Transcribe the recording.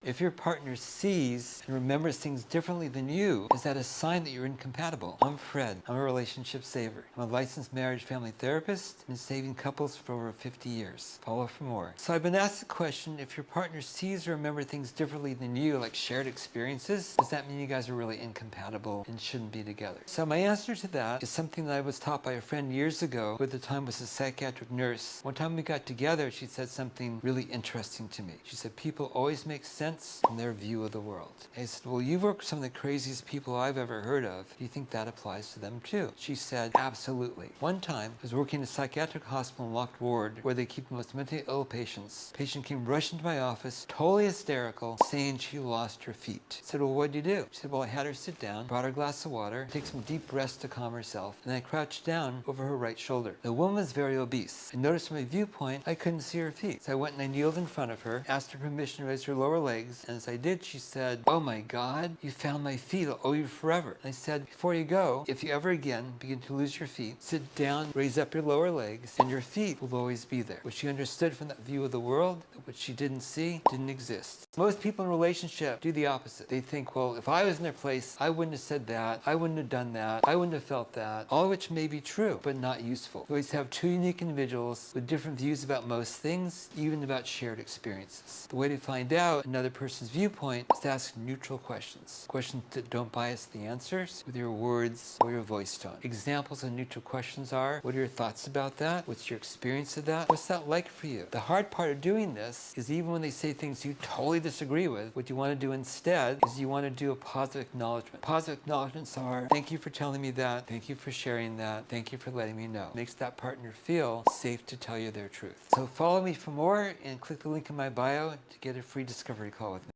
If your partner sees and remembers things differently than you, is that a sign that you're incompatible? I'm Fred. I'm a relationship saver. I'm a licensed marriage family therapist and been saving couples for over 50 years. Follow for more. So I've been asked the question, if your partner sees or remembers things differently than you, like shared experiences, does that mean you guys are really incompatible and shouldn't be together? So my answer to that is something that I was taught by a friend years ago, who at the time was a psychiatric nurse. One time we got together, she said something really interesting to me. She said, people always make sense from their view of the world. I said, well, you've worked with some of the craziest people I've ever heard of. Do you think that applies to them too? She said, absolutely. One time, I was working in a psychiatric hospital in locked ward where they keep the most mentally ill patients. A patient came rushing to my office, totally hysterical, saying she lost her feet. I said, well, what'd you do? She said, well, I had her sit down, brought her a glass of water, take some deep breaths to calm herself, and I crouched down over her right shoulder. The woman was very obese. I noticed from my viewpoint, I couldn't see her feet. So I went and I kneeled in front of her, asked her permission to raise her lower legs, and as I did, she said, oh my God, you found my feet. I'll owe you forever. And I said, before you go, if you ever again begin to lose your feet, sit down, raise up your lower legs, and your feet will always be there. What she understood from that view of the world, what she didn't see, didn't exist. Most people in a relationship do the opposite. They think, well, if I was in their place, I wouldn't have said that, I wouldn't have done that, I wouldn't have felt that, all of which may be true, but not useful. You always have two unique individuals with different views about most things, even about shared experiences. The way to find out another person's viewpoint is to ask neutral questions. Questions that don't bias the answers with your words or your voice tone. Examples of neutral questions are, what are your thoughts about that? What's your experience of that? What's that like for you? The hard part of doing this is even when they say things you totally disagree with, what you want to do instead is you want to do a positive acknowledgement. Positive acknowledgements are, thank you for telling me that, thank you for sharing that, thank you for letting me know. It makes that partner feel safe to tell you their truth. So follow me for more and click the link in my bio to get a free discovery call with me.